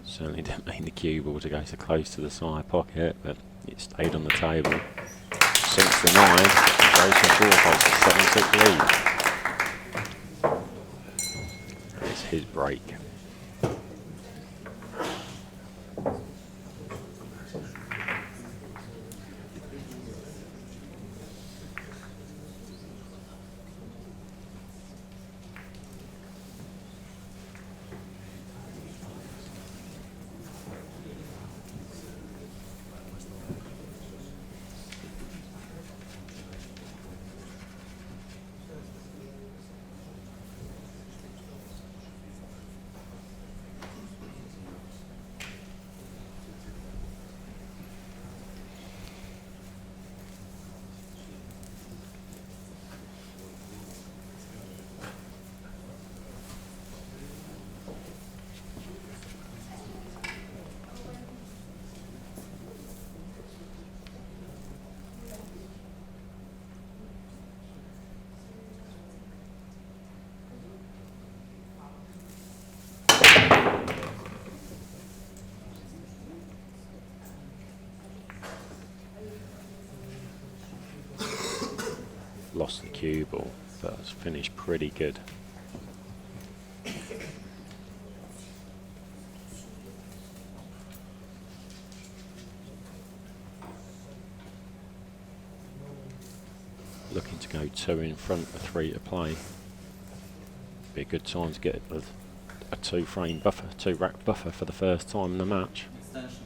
A: Certainly didn't mean the cue ball to go so close to the side pocket, but it stayed on the table. Sinks the 9, Jayson Shaw holds a 7-6 lead. It's his break. cue ball, but it's finished pretty good. Looking to go 2 in front with 3 to play. Be a good time to get a 2-frame buffer, 2-rack buffer for the first time in the match.
B: Extension.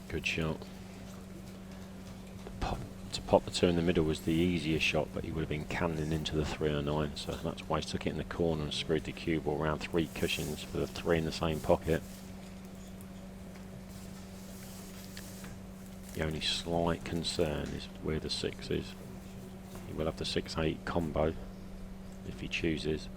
A: Good shot. To pop the 2 in the middle was the easier shot, but he would have been cannoning into the 309, so that's why he took it in the corner and screwed the cue ball around 3 cushions for the 3 in the same pocket. The only slight concern is where the 6 is. He will have the 6-8 combo if he chooses.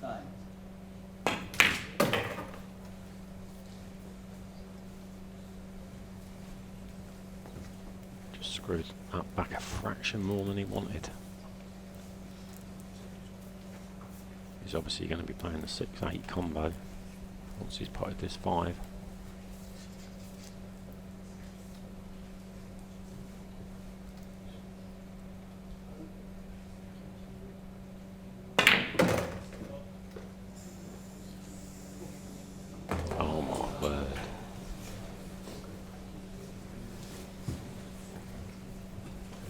B: Time.
A: Just screwed that back a fraction more than he wanted. He's obviously going to be playing the 6-8 combo once he's potted this 5. Oh my word.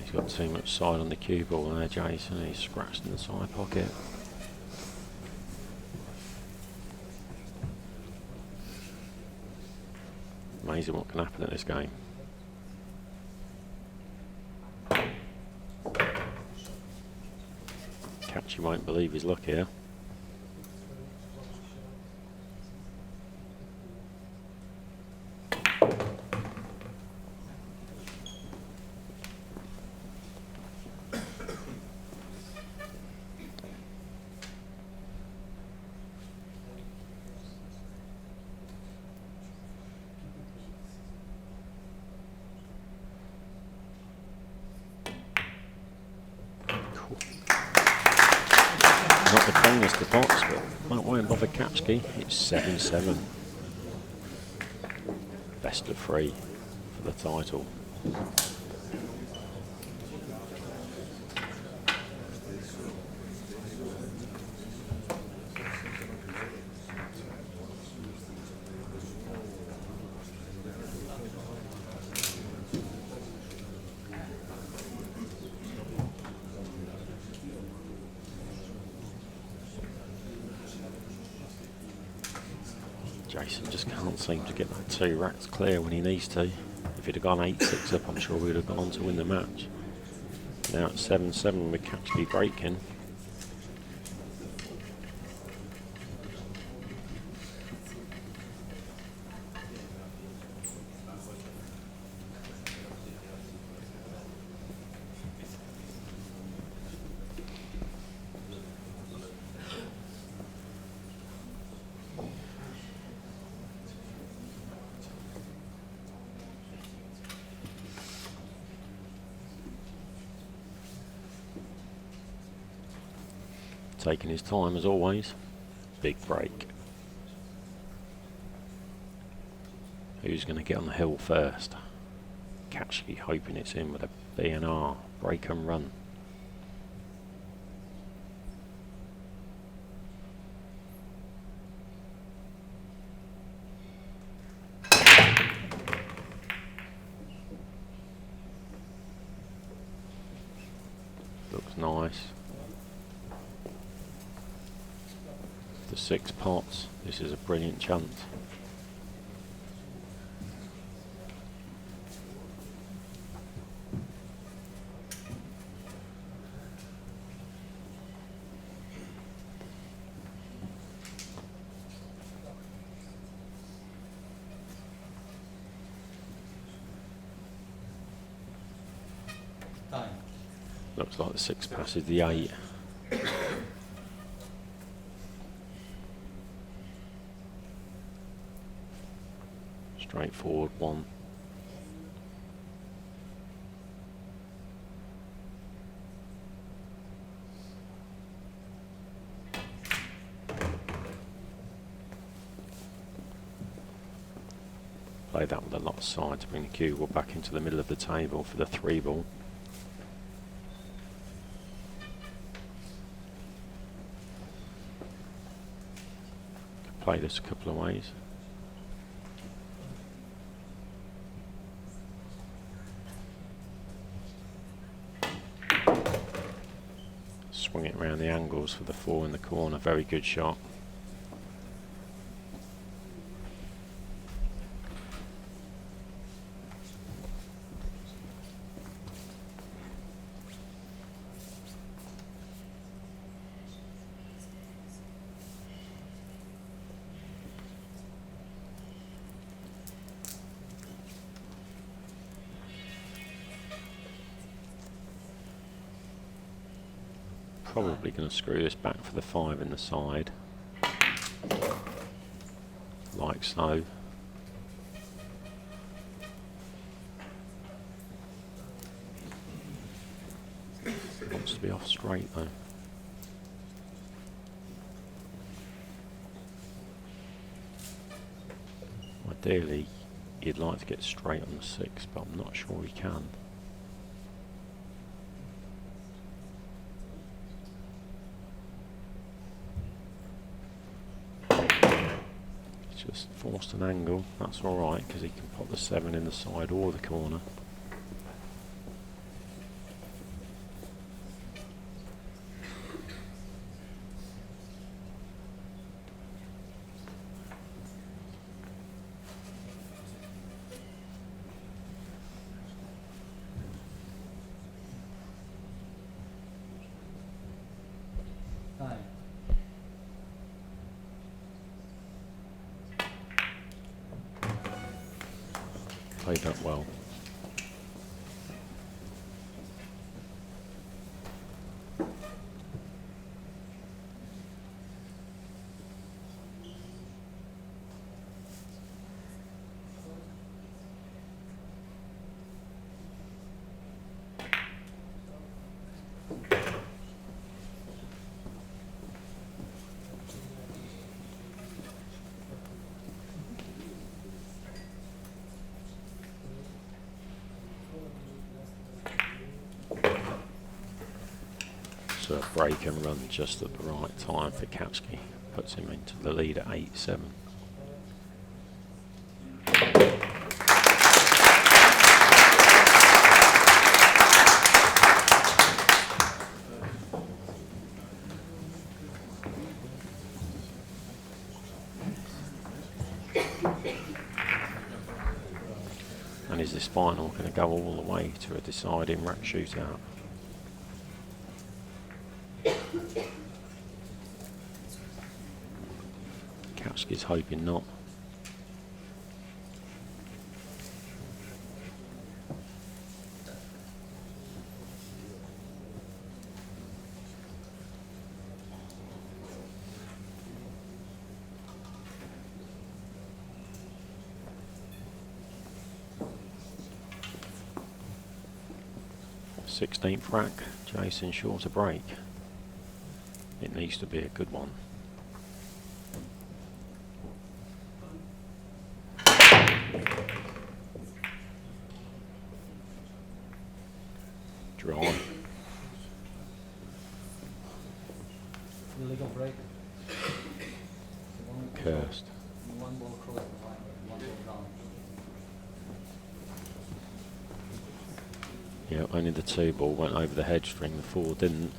A: He's got too much side on the cue ball there, Jayson. He's scratched in the side pocket. Amazing what can happen in this game. Kaci won't believe his luck here. Not the cleanest of pots, but that won't bother Kaci. It's 7-7. Best of 3 for the title. Jayson just can't seem to get that 2 racks clear when he needs to. If he'd have gone 8-6 up, I'm sure we would have gone on to win the match. Now it's 7-7 with Kaci breaking. Taking his time as always. Big break. Who's going to get on the hill first? Kaci hoping it's in with a B&R. Break and run. for 6 pots. This is a brilliant chance.
B: Time.
A: Looks like the 6 passes the 8. Straightforward one. Play that with a lot of side to bring the cue ball back into the middle of the table for the 3 ball. Could play this a couple of ways. Swing it around the angles for the 4 in the corner. Very good shot. Probably going to screw this back for the 5 in the side, like so. Wants to be off straight though. Ideally, you'd like to get straight on the 6, but I'm not sure he can. Just forced an angle, that's alright because he can pop the 7 in the side or the corner.
B: Time.
A: Played that well. So a break and run just at the right time for Kaci. Puts him into the lead at 8-7. And is this final going to go all the way to a deciding rack shootout? Kaci's hoping not. Sixteenth rack, Jayson short a break. It needs to be a good one. Dry.
B: Illegal break.
A: Cursed.
B: One ball across the line, one ball down.
A: Yeah, only the 2 ball went over the hedge string, the 4 didn't.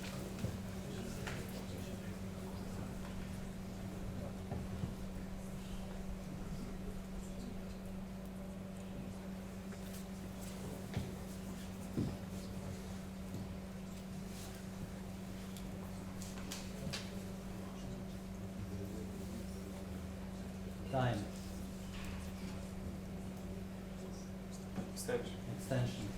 B: Extension.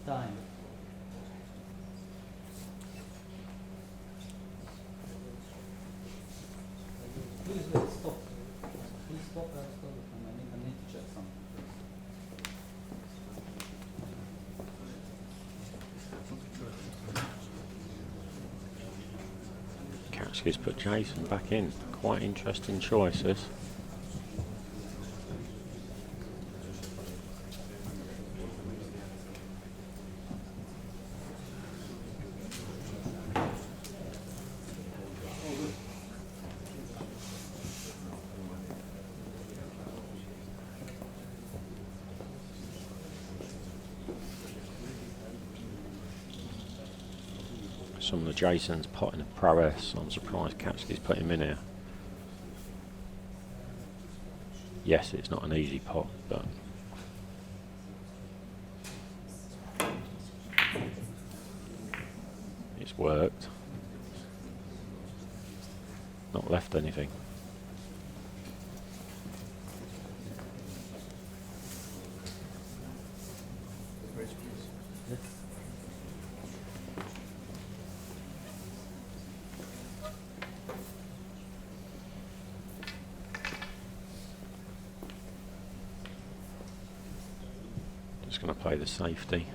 B: Time. Please wait, stop. Please stop and stop. I need to check something.
A: Kaci's put Jayson back in. Quite interesting choice, this. Some of the Jayson's potting of prowess. I'm surprised Kaci's put him in here. Yes, it's not an easy pot, but it's worked. Not left anything.
B: Yes.
A: Just going to play the safety.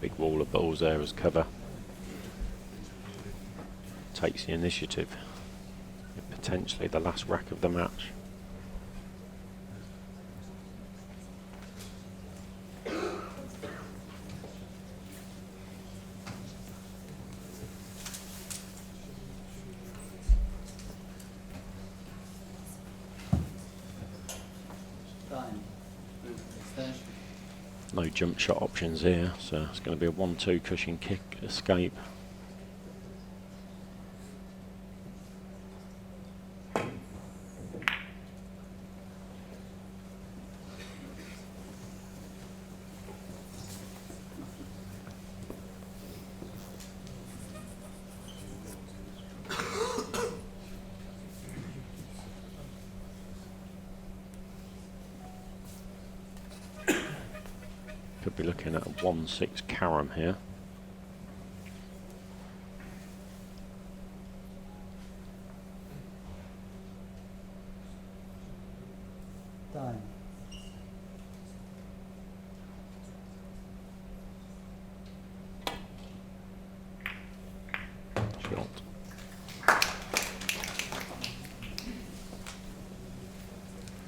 A: Big wall of balls there as cover. Takes the initiative. Potentially the last rack of the match.
B: Time. Extension.
A: No jump shot options here, so it's going to be a 1-2 cushion kick escape. Could be looking at a 1-6 carom here.
B: Time.
A: Shot.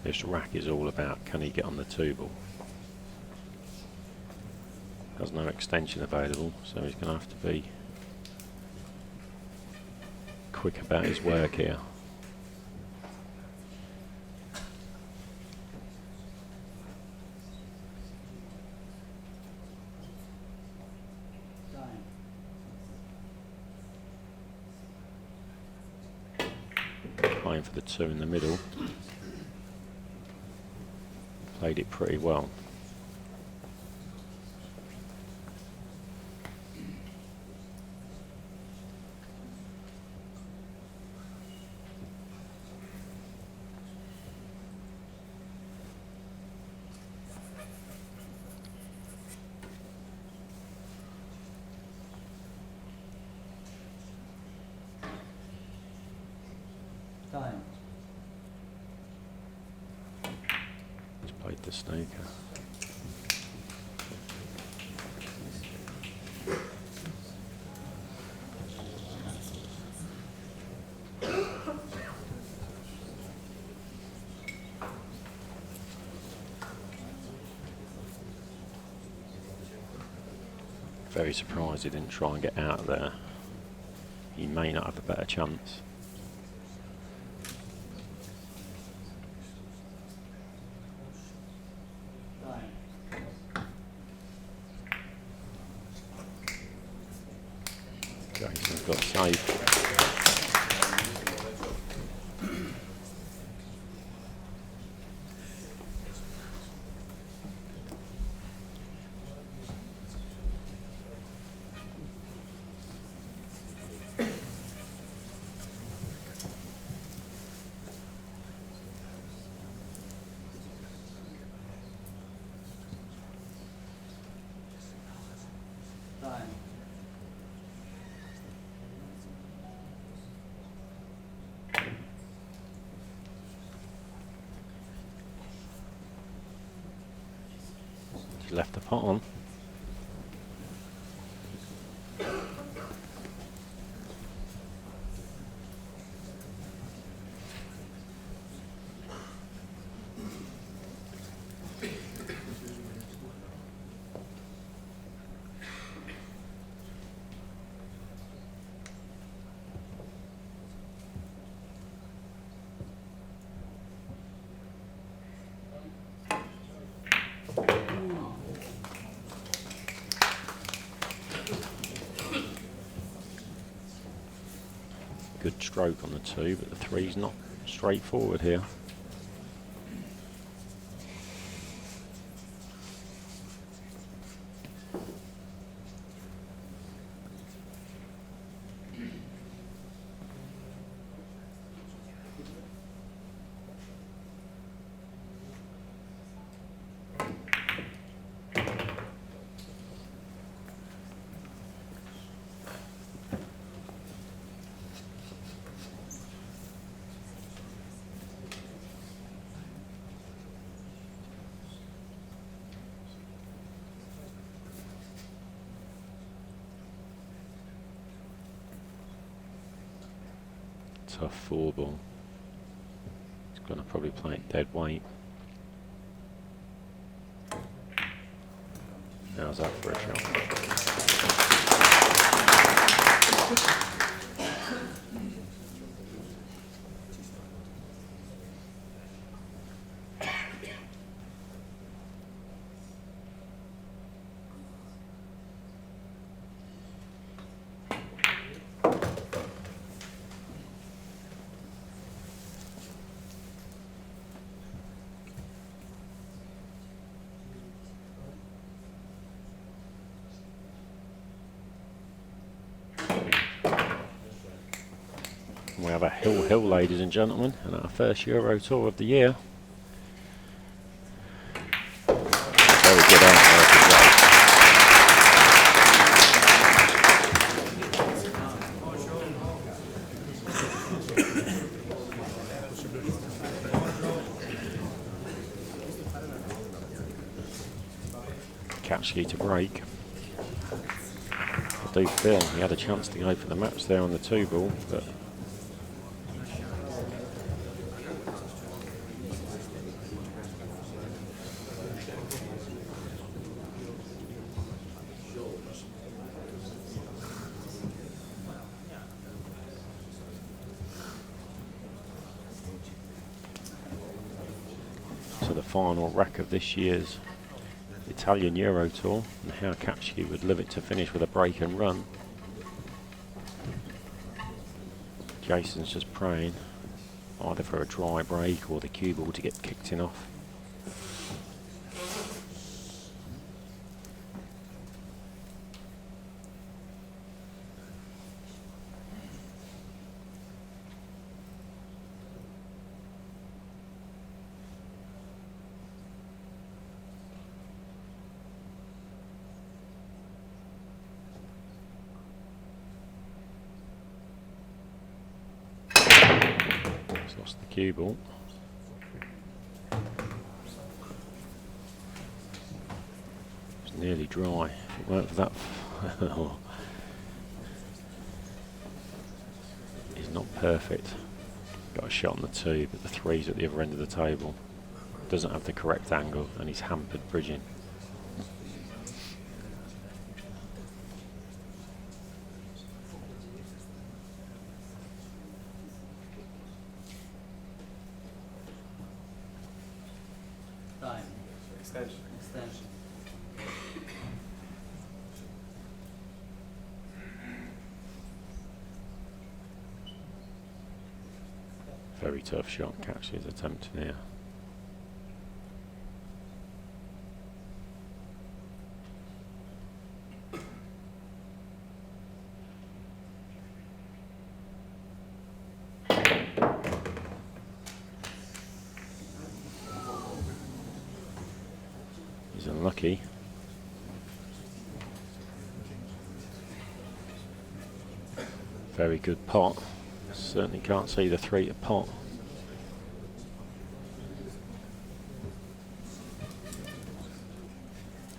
A: This rack is all about, can he get on the 2-ball? Has no extension available, so he's going to have to be quick about his work here.
B: Time.
A: Playing for the 2 in the middle. Played it pretty well.
B: Time.
A: He's played the snooker. Very surprised he didn't try and get out of there. He may not have a better chance.
B: Time.
A: got safe.
B: Time.
A: He left the pot on. Good stroke on the 2, but the 3's not straightforward here. Tough 4 ball. He's going to probably play it dead weight. How's that for a shot? We have a hill, ladies and gentlemen, and our first Euro Tour of the year. Very good outwork as well. Kaci to break. I do feel he had a chance to go for the match there on the 2 ball, but to the final rack of this year's Italian Euro Tour, and how Kaci would live it to finish with a break and run. Jayson's just praying either for a dry break or the cue ball to get kicked in off. Lost the cue ball. It's nearly dry. If it weren't for that, he's not perfect. Got a shot on the 2, but the 3's at the other end of the table. Doesn't have the correct angle, and he's hampered bridging.
B: Time.
C: Extension.
B: Extension.
A: Very tough shot Kaci's attempting here. He's unlucky. Very good pot. Certainly can't see the 3 to pot.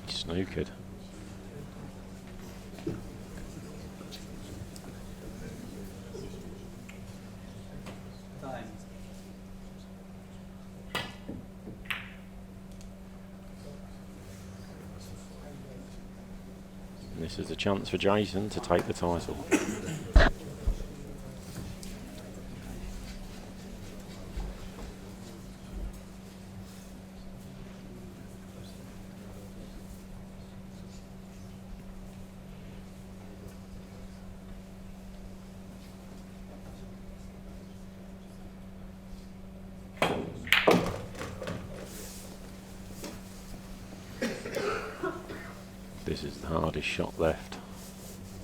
A: Snookered.
B: Time.
A: And this is a chance for Jayson to take the title. This is the hardest shot left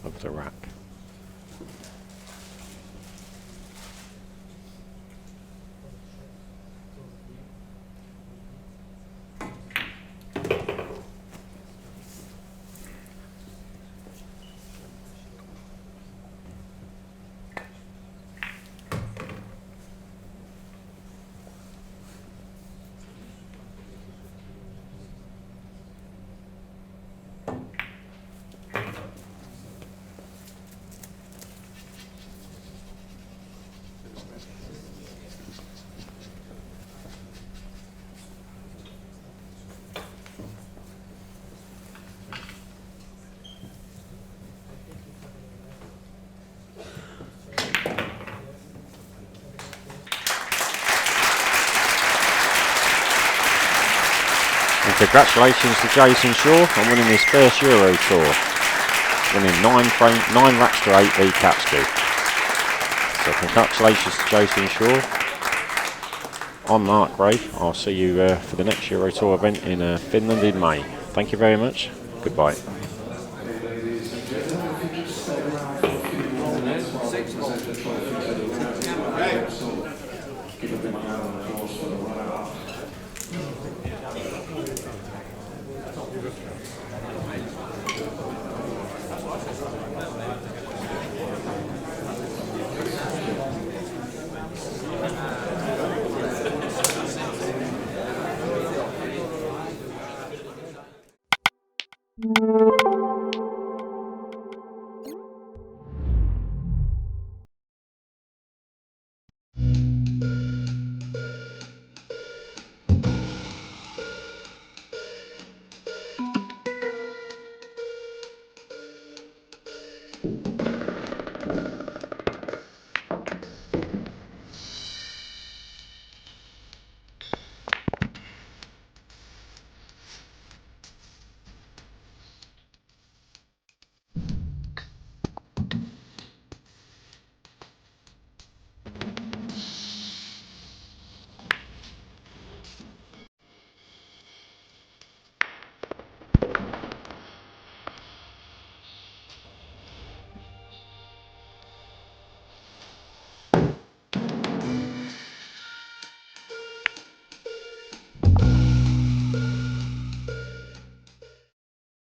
A: of the rack. And congratulations to Jayson Shaw on winning his first Euro Tour, winning 9 racks to 8 v Kaci. So congratulations to Jayson Shaw. I'm Mark Ray. I'll see you for the next Euro Tour event in Finland in May. Thank you very much. Goodbye.